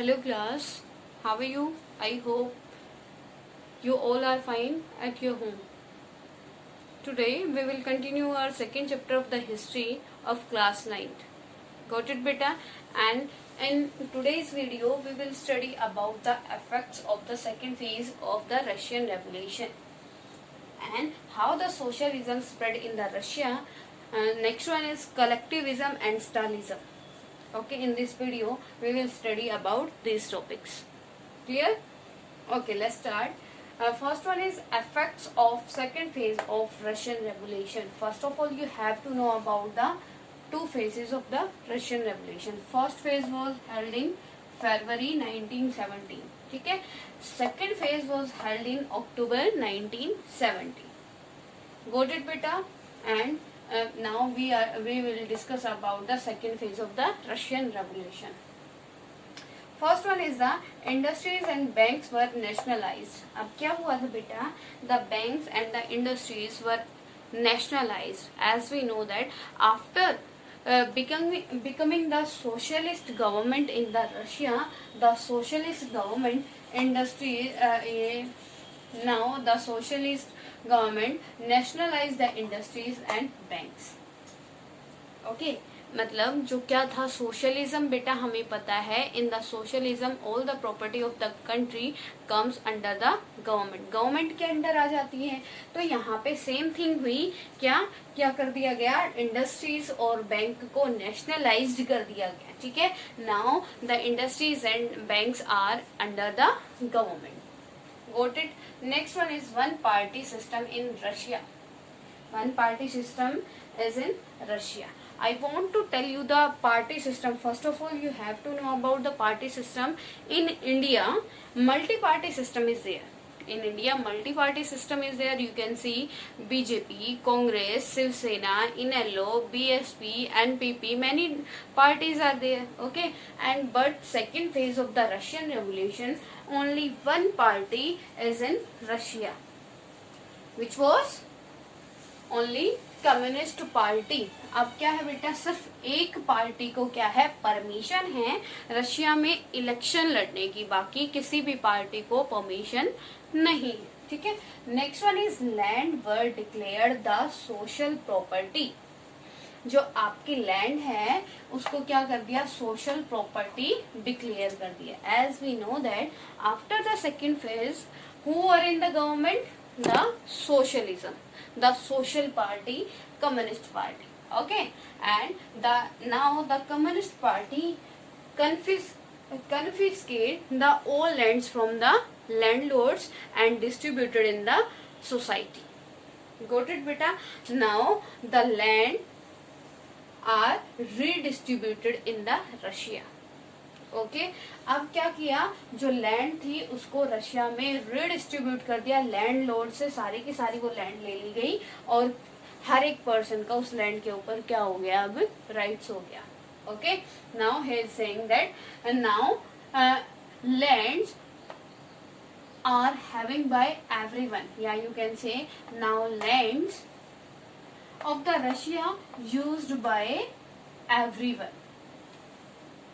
Hello class, how are you? I hope you all are fine at your home. Today we will continue our second chapter of the history of class 9th. Got it beta? And in today's video we will study about the effects of the second phase of the Russian Revolution and how the socialism spread in the Russia. Next one is collectivism and Stalinism. Okay, in this video we will study about these topics. Clear? Okay, let's start. First one is effects of second phase of Russian Revolution. First of all, you have to know about the two phases of the Russian Revolution. First phase was held in February 1917. ठीक है? Second phase was held in October 1970. Got it, beta? And now we will discuss about the second phase of the Russian Revolution. First one is the industries and banks were nationalized. अब क्या हुआ था बेटा? The banks and the industries were nationalized. As we know that after becoming the socialist government in the Russia, the socialist government industry now the socialist government nationalized the industries and banks. Okay. मतलब जो क्या था socialism बेटा हमें पता है in the socialism all the property of the country comes under the government के under आ जाती है. तो यहाँ पे सेम थिंग हुई. क्या क्या कर दिया गया? इंडस्ट्रीज और बैंक को नेशनलाइज्ड कर दिया गया. ठीक है. Now the industries and banks are under the government. Got it? Next one is one party system in Russia. One party system is in Russia. I want to tell you the party system. First of all, you have to know about the party system. In India, multi-party system is there. In India, multi-party system is there. You can see BJP, Congress, Shiv Sena, INLO, BSP, NPP. Many parties are there. Okay. And but second phase of the Russian Revolution, only one party is in Russia, which was only communist party. अब क्या है बेटा? सिर्फ एक party को क्या है? Permission है रशिया में इलेक्शन लड़ने की. बाकी किसी भी पार्टी को परमिशन नहीं. ठीक है. Next one is land were declared the social property. जो आपकी लैंड है उसको क्या कर दिया? सोशल प्रॉपर्टी डिक्लेयर कर दिया. As we know that after the second phase who are in the government? The socialism, the social party, communist party. Okay. And now the communist party confiscate the all lands from the landlords and distributed in the society. Got it beta? Now the land are redistributed in the Russia. Okay. अब क्या किया? जो land थी उसको Russia में redistribute कर दिया. Land Lord से सारी की सारी वो लैंड ले ली गई और हर एक पर्सन का उस लैंड के ऊपर क्या हो गया? अब राइट्स हो गया. Okay. Now he is saying that now lands are having by everyone, या you can say now lands of the Russia used by everyone.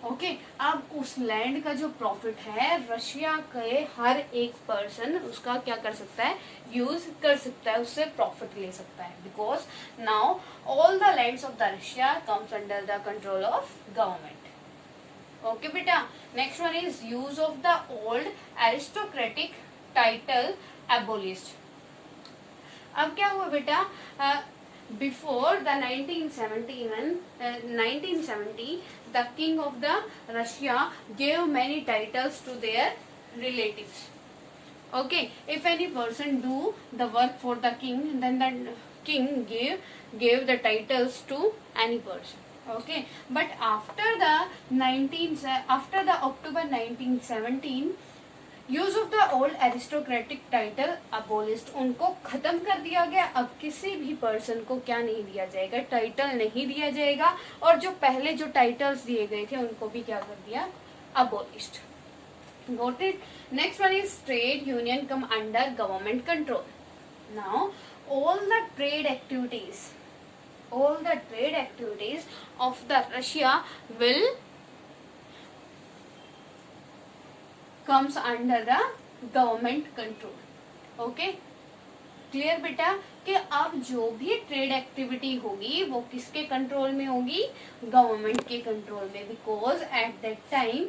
Okay. अब उस लैंड का जो प्रॉफिट है रशिया के हर एक पर्सन उसका क्या कर सकता है? यूज कर सकता है, उससे प्रॉफिट ले सकता है. Because now all the lands of the Russia comes under the control of government. Okay बेटा. Next one is use of the old aristocratic title abolished. अब क्या हुआ बेटा? Before the 1970, the king of the Russia gave many titles to their relatives. Okay. If any person do the work for the king, then the king gave the titles to any person. Okay. But after the October 1917, use of the old aristocratic title abolished, उनको खत्म कर दिया गया. अब किसी भी person को क्या नहीं दिया जाएगा? टाइटल नहीं दिया जाएगा. और जो पहले जो टाइटल्स दिए गए थे उनको भी क्या कर दिया? Abolished. Got it? Next one is trade union come under government control. Now all the trade activities of the Russia will comes under the government control. Okay, clear बेटा कि अब जो भी ट्रेड एक्टिविटी होगी वो किसके कंट्रोल में होगी, गवर्नमेंट के कंट्रोल में, because at that time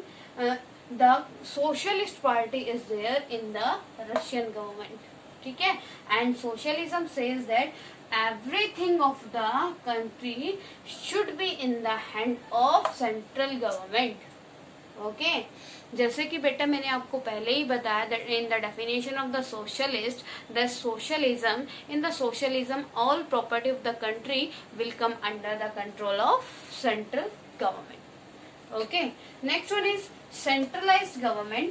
the socialist party is there in the Russian government. ठीक है, and socialism says that everything of the country should be in the hand of central government. Okay, जैसे कि बेटा मैंने आपको पहले ही बताया that in the definition of the socialist, the socialism, in the socialism all property of the country will come under the control of central government. Okay, next one is centralised government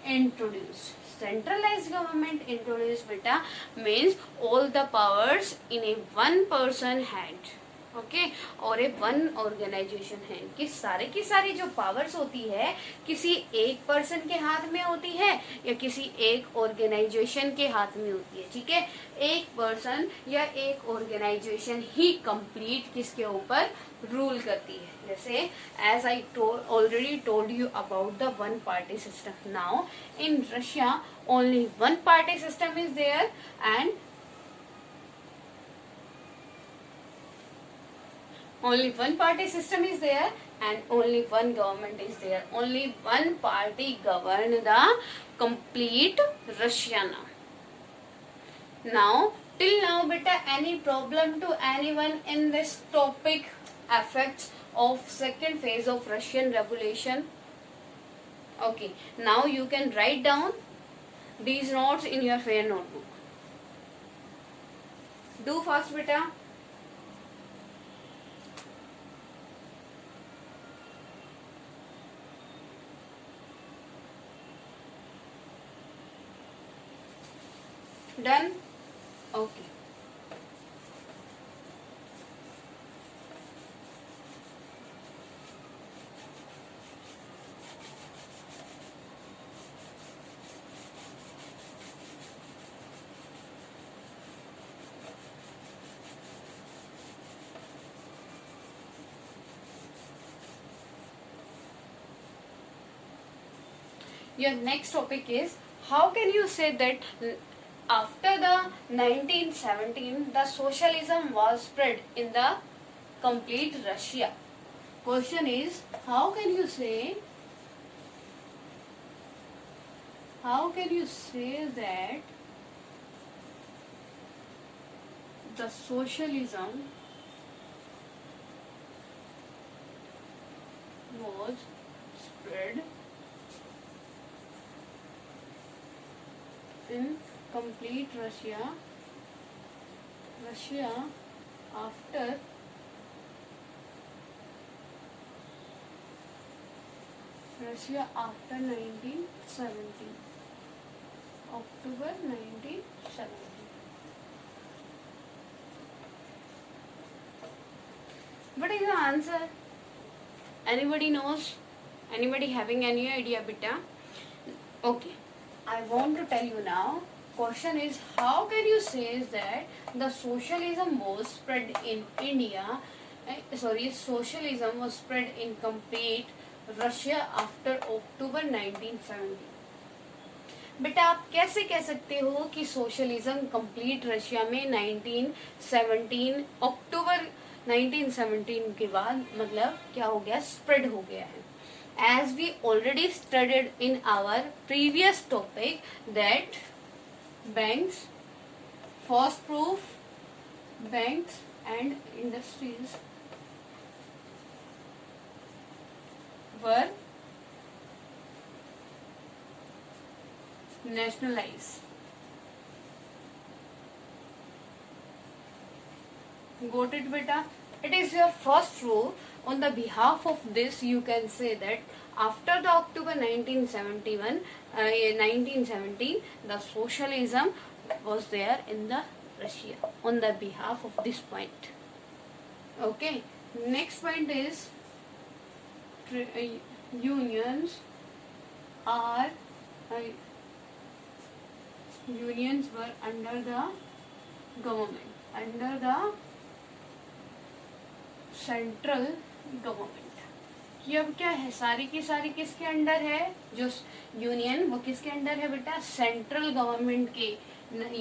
introduce. Centralized government introduced beta means all the powers in a one person hand. Okay, और एक one organisation है कि सारे की सारी जो powers होती है किसी एक पर्सन के हाथ में होती है या किसी एक ऑर्गेनाइजेशन के हाथ में होती है. ठीक है, एक पर्सन या एक ऑर्गेनाइजेशन ही कंप्लीट किसके ऊपर रूल करती है. जैसे as I already told you about the one party system. Now in Russia only one party system is there and only one party system is there and only one government is there. Only one party govern the complete Russia now. Now till now beta any problem to anyone in this topic effects of second phase of Russian revolution? Okay, now you can write down these notes in your fair notebook. Do fast beta. Done? Okay. Your next topic is how can you say that after the 1917 the socialism was spread in the complete Russia. Question is how can you say that the socialism was spread in complete Russia after Russia after 1917, October 1917. What is the answer? Anybody knows? Anybody having any idea beta? Okay, I want to tell you now. Question is how can you say that the socialism was spread in India, socialism was spread in complete Russia after October 1917. बेटा आप कैसे कह सकते हो कि socialism complete Russia में 1917 अक्टूबर 1917 के बाद मतलब क्या हो गया, स्प्रेड हो गया है. As we already studied in our previous topic that banks, first proof, banks and industries were nationalized. Got it beta? It is your first rule. On the behalf of this you can say that after the October 1917 the socialism was there in the Russia on the behalf of this point. Okay, next point is unions were under the government, under the central government. कि अब क्या है, सारी की सारी किसके under है, जो यूनियन वो किसके अंडर है बेटा, सेंट्रल गवर्नमेंट के,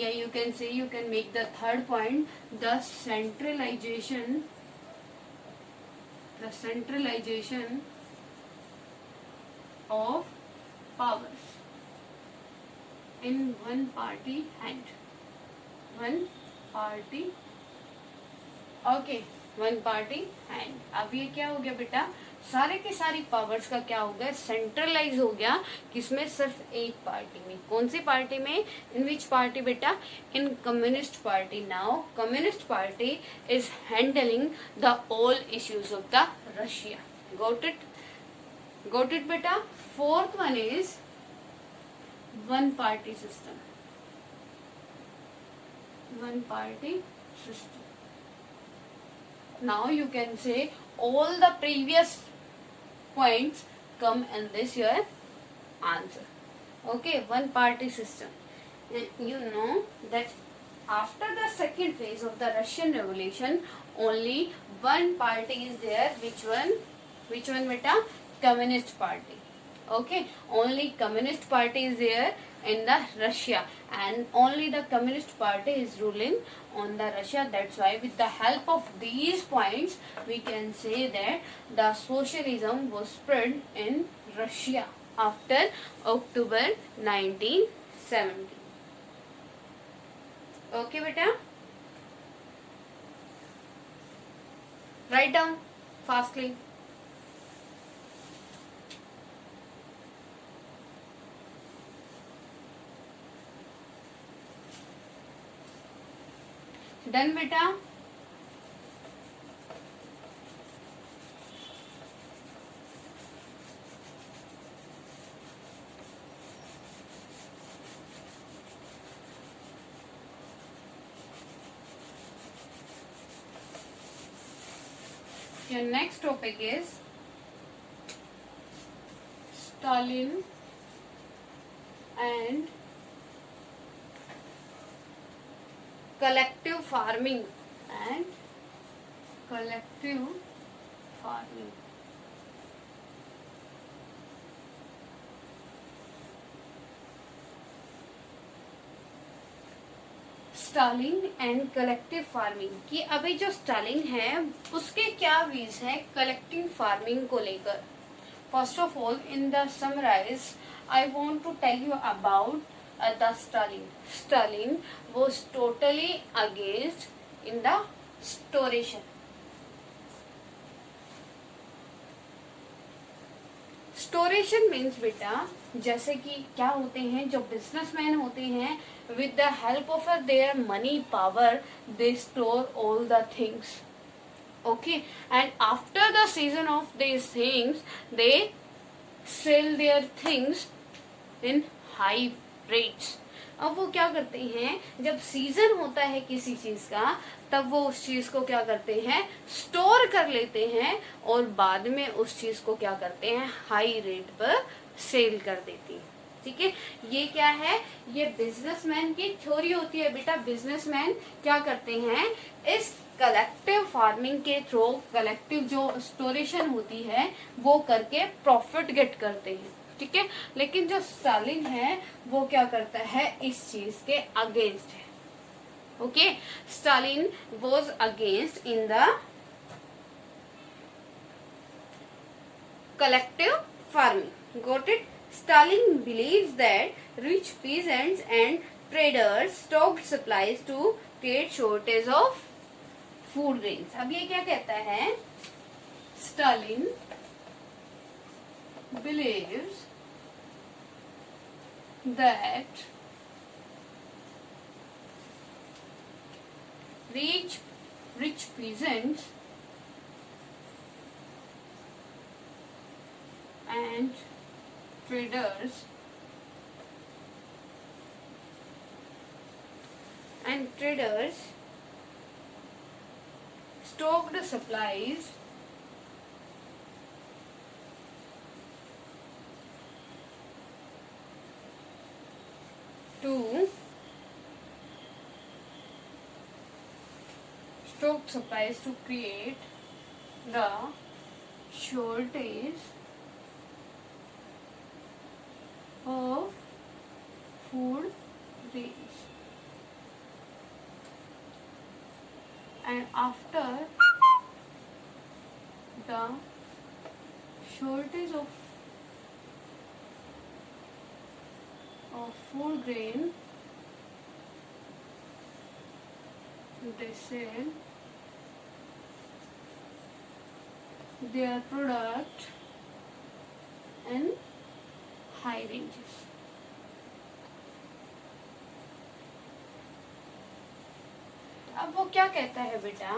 या यू कैन से, you can make the third point, the centralization of powers in one party hand, one party, okay, one party hand. अब ये क्या हो गया बेटा, सारे के सारी पावर्स का क्या हो गया, सेंट्रलाइज हो गया, किसमें, सिर्फ एक पार्टी में। कौन सी पार्टी में, इन विच पार्टी बेटा, in communist party. Now communist party is handling the all issues of the Russia. Got it बेटा। Fourth one is one party system, one party system. Now you can say all the previous points come in this your answer. Okay, one party system. And you know that after the second phase of the Russian Revolution, only one party is there. Which one? Which one beta? Communist Party. Okay, only Communist Party is there in the Russia, and only the Communist Party is ruling on the Russia. That's why with the help of these points we can say that the socialism was spread in Russia after October 1970. Okay beta, write down fastly. Done बेटा। Your next topic is Stalin and collective farming and collective farming. Stalin and collective farming कि अभी जो Stalin है उसके क्या views है collective farming को लेकर। First of all in the summarise I want to tell you about the Stalin was totally against in the storation. Storation means बेटा, जैसे कि क्या होते हैं, जो बिजनेसमैन होते हैं, with the help of their money power they store all the things. Okay, and after the season of these things they sell their things in high rates. अब वो क्या करते हैं, जब सीजन होता है किसी चीज का तब वो उस चीज को क्या करते हैं, स्टोर कर लेते हैं और बाद में उस चीज को क्या करते हैं, हाई रेट पर सेल कर देती है। ठीक है, ये क्या है, ये बिजनेसमैन की थ्योरी होती है बेटा। बिजनेसमैन क्या करते हैं, इस कलेक्टिव फार्मिंग के थ्रू कलेक्टिव जो स्टोरेशन होती है वो करके प्रॉफिट गेट करते हैं। ठीक है, लेकिन जो स्टालिन है वो क्या करता है, इस चीज के अगेंस्ट है। Okay, Stalin was against in the collective farming. Got it? Stalin believes that rich peasants and traders stocked supplies to create shortage of food grains. अब ये क्या कहता है, Stalin believes that rich peasants and traders stocked supplies to create the shortage of food grains, and after the shortage of food grain, they sell their product in high ranges. अब वो क्या कहता है बेटा,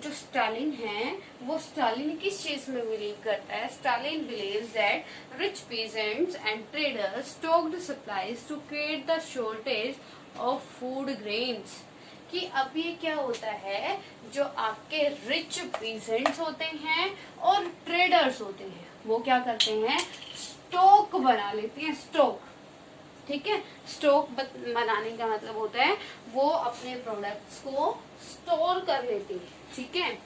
जो स्टालिन है वो Stalin किस चीज में बिलीव करता है? Stalin believes that rich peasants and traders stocked supplies to create the shortage of food grains. कि अब ये क्या होता है, जो आपके रिच पीजेंट्स होते हैं और ट्रेडर्स होते हैं वो क्या करते हैं, स्टॉक बना लेते हैं, स्टॉक। ठीक है, स्टॉक बनाने का मतलब होता है वो अपने प्रोडक्ट्स को स्टोर कर लेते हैं। ठीक है,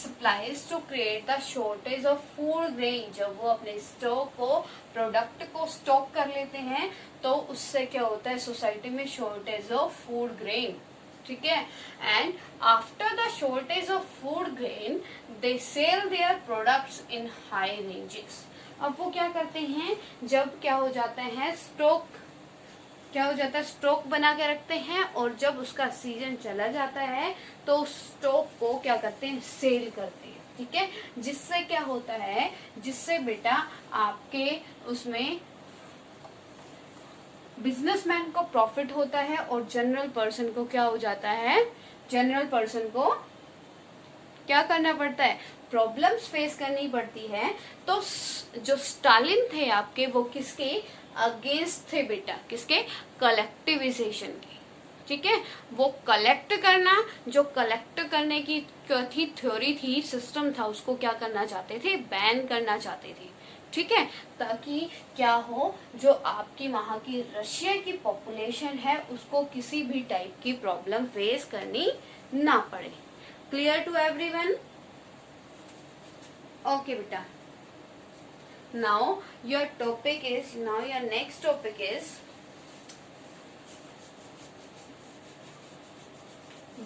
supplies to create the shortage of food grain, जब वो अपने स्टॉक को, प्रोडक्ट को स्टॉक कर लेते हैं तो उससे क्या होता है, सोसाइटी में शॉर्टेज ऑफ फूड ग्रेन। ठीक है, and after the shortage of food grain they sell their products in high ranges. अब वो क्या करते हैं, जब क्या हो जाता है, स्टॉक क्या हो जाता है, स्टॉक बना के रखते हैं और जब उसका सीजन चला जाता है तो उस स्टॉक को क्या करते हैं, सेल करते हैं। ठीक है, जिससे क्या होता है, जिससे बेटा आपके उसमें बिजनेसमैन को प्रॉफिट होता है और जनरल पर्सन को क्या हो जाता है, जनरल पर्सन को क्या करना पड़ता है, प्रॉब्लम्स फेस करनी पड़ती है। तो जो स्टालिन थे आपके, वो किसके अगेंस्ट थे बेटा, किसके, कलेक्टिविजेशन के। ठीक है, वो कलेक्ट करना, जो कलेक्ट करने की थी थ्योरी थी, सिस्टम था, उसको क्या करना चाहते थे, बैन करना चाहते थे। ठीक है, ताकि क्या हो, जो आपकी वहां की रशिया की पॉपुलेशन है उसको किसी भी टाइप की प्रॉब्लम फेस करनी ना पड़े। Clear to everyone? ओके बेटा, now your next topic is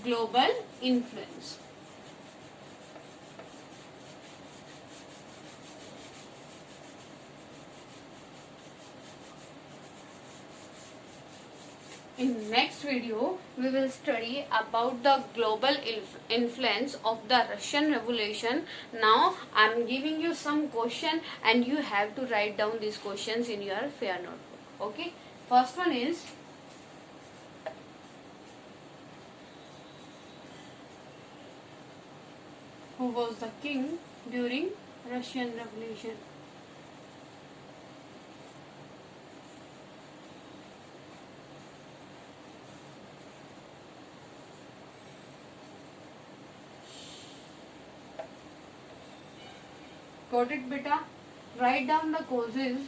global influence. In next video, we will study about the global influence of the Russian Revolution. Now, I am giving you some question and you have to write down these questions in your fair notebook. Okay. First one is, who was the king during Russian Revolution? Got it beta? Write down the causes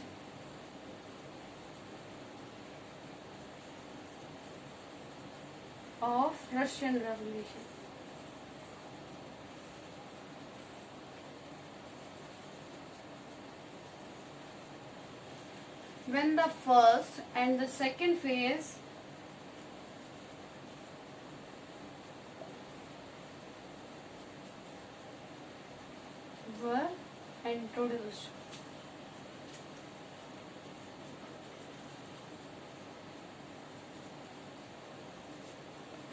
of Russian Revolution. When the first and the second phase were introduced.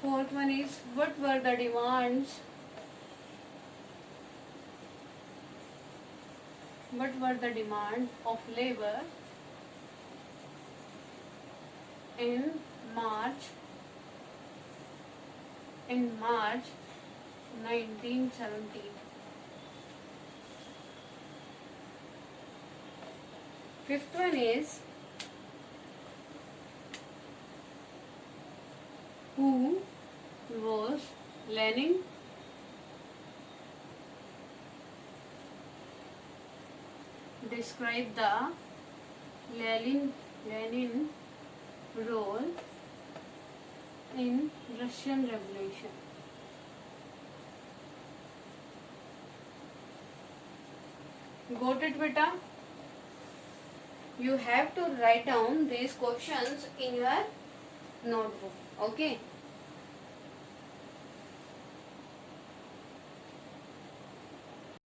Fourth one is, what were the demands? What were the demands of labor in March 1917? Fifth one is, who was Lenin? Describe the Lenin role in Russian Revolution. Got it, beta? You have to write down these questions in your notebook. Okay.